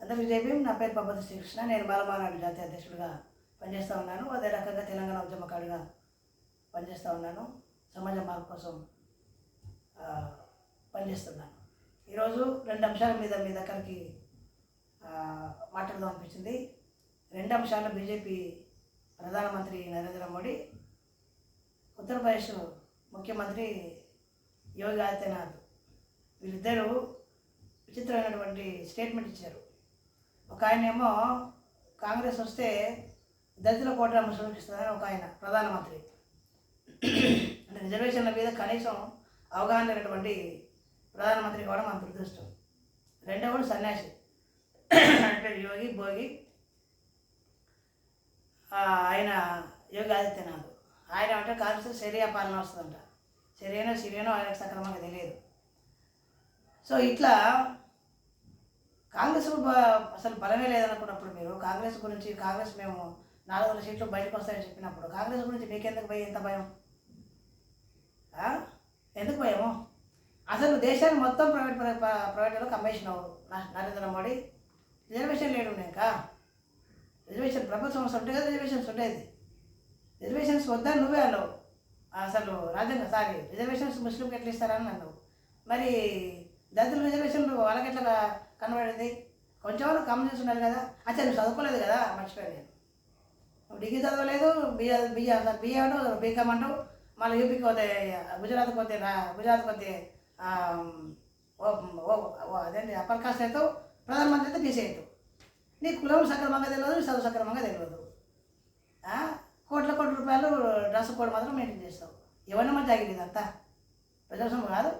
అందరికీ జై భీమ్. నా పేరు పబ్బతి శ్రీకృష్ణ. నేను బాలమానాడు జాతీయ అధ్యక్షుడిగా పనిచేస్తూ ఉన్నాను. అదే రకంగా తెలంగాణ ఉద్యమకారుడిగా పనిచేస్తూ ఉన్నాను. సమాజ మార్పు కోసం పనిచేస్తున్నాను. ఈరోజు రెండు అంశాల మీద మీ దగ్గరికి మాట్లాడదాం అనిపించింది. రెండు అంశాలు బీజేపీ ప్రధానమంత్రి నరేంద్ర మోడీ, ఉత్తరప్రదేశ్ ముఖ్యమంత్రి యోగి ఆదిత్యనాథ్, వీళ్ళిద్దరూ విచిత్రమైనటువంటి స్టేట్మెంట్ ఇచ్చారు. ఒక ఆయనేమో కాంగ్రెస్ వస్తే దళితుల కోటా ముసలిస్తుందని ఒక ఆయన ప్రధానమంత్రి, అంటే రిజర్వేషన్ల మీద కనీసం అవగాహన లేనటువంటి ప్రధానమంత్రి కూడా మన దురదృష్టం. రెండవడు సన్యాసి, అంటే యోగి భోగి, ఆయన యోగి ఆదిత్యనాథ్. ఆయన అంటే కాంగ్రెస్ శరియా పాలన వస్తుందంట. సిరియనో ఆయనకు సక్రమంగా తెలియదు. సో ఇట్లా కాంగ్రెస్ అసలు బలమే లేదనుకున్నప్పుడు, మీరు కాంగ్రెస్ గురించి మేము 400 సీట్లు బయటకు వస్తాయని చెప్పినప్పుడు కాంగ్రెస్ గురించి మీకెందుకు భయం? ఎంత భయం? ఎందుకు భయము? అసలు దేశాన్ని మొత్తం ప్రైవేట్లో కమ్మేసినావు నరేంద్ర మోడీ. రిజర్వేషన్ లేడు. ఇంకా రిజర్వేషన్ ప్రభుత్వం సంస్థ ఉంటే కదా రిజర్వేషన్స్ ఉండేది. రిజర్వేషన్స్ వద్దని నువ్వే అన్నావు. అసలు రిజర్వేషన్స్ ముస్లింకి ఎట్లా ఇస్తారని అన్నావు. మరి దళితుల రిజర్వేషన్లు వాళ్ళకి ఎట్లా కనబడింది? కొంచెం కమ్ చేసి ఉన్నారు కదా. అచ్చా, నువ్వు చదువుకోలేదు కదా, మర్చిపోయాను నేను. నువ్వు డిగ్రీ చదవలేదు, బిఏ అంటావు, బీకామ్ అంటావు, మళ్ళీ యూపీకి పోతే గుజరాత్కి పోతే అదేంటి అప్పర్ కాస్ట్ అవుతావు, ప్రధానమంత్రి అయితే బీసీ అవుతావు. నీ కులం సక్రమంగా తెలియదు, నీ చదువు సక్రమంగా తెలియదు. కోట్ల రూపాయలు డ్రెస్ కోడ్ మాత్రం మెయింటైన్ చేస్తావు. ఎవరిని మంచి ఆగింది ఇదంతా? ప్రజాస్వామ్యం కాదు.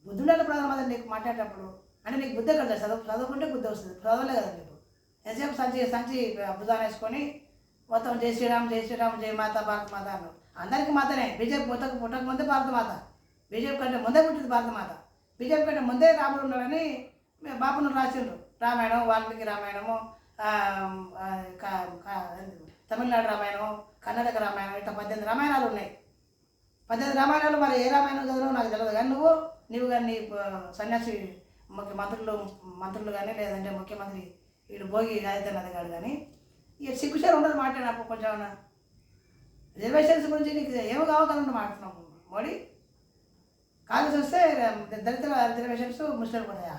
బుద్ధి ఉండాలి ప్రధానమంత్రి నీకు మాట్లాడేటప్పుడు. అంటే నీకు బుద్ధి ఎక్కడ? చదువుకుంటే బుద్ధి వస్తుంది. చదవలే కదా నీకు. ఎంతసేపు సంచి బుధాన్ని వేసుకొని మొత్తం జై శ్రీరామ్ జై మాత భారత మాత అన్నావు. అందరికీ మాతనే. బీజేపీ పుట్టక ముందే భారత మాత, బీజేపీ కంటే ముందే పుట్టింది భారత మాత. బీజేపీ కంటే ముందే రాముడు ఉన్నాడని బాపును రాసిండ్రు. రామాయణం, వాల్మీకి రామాయణము, తమిళనాడు రామాయణం, కర్ణాటక రామాయణం, ఇట్లా 18 రామాయణాలు ఉన్నాయి. 18 రామాయణాలు. మరి ఏ రామాయణం చదివావు నాకు తెలియదు. కానీ నువ్వు కానీ నీ సన్యాసి మంత్రులు కానీ, లేదంటే ముఖ్యమంత్రి వీడు భోగి ఆదిత్యనాథ్ గారు కానీ ఇక సిగ్గుచారు ఉండదు మాట్లాడినప్పుడు. కొంచెం రిజర్వేషన్స్ గురించి నీకు ఏమో కావాలని మాట్లాడుతున్నావు మోడీ. కాంగ్రెస్ వస్తే దళితుల రిజర్వేషన్స్ ముస్లింలు పోతాయా?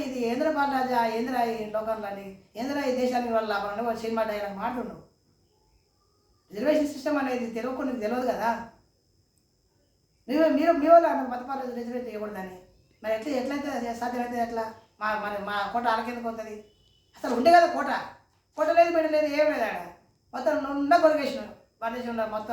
ఇది ఏంద్ర బాలరాజా, ఏంద్ర ఈ లోకంలోని, ఏంద్ర ఈ దేశానికి వాళ్ళ లాభాలని వాళ్ళు సినిమా డైలాగ్ మాట్లాడు. రిజర్వేషన్ సిస్టమ్ అనేది తెలియకుండా తెలియదు కదా. మీరు మీ వాళ్ళు అన్న మతపాలు రిజర్వేషన్ చేయకూడదని. మరి ఎట్లయితే సాధ్యమైతే ఎట్లా? మా కోట ఆలకెందుకు పోతుంది? అసలు ఉండే కదా కోట లేదు, పెట్టలేదు, ఏం లేదు. ఆడ మొత్తం ఉన్న కొలిగేసిన భారతదేశంలో మొత్తం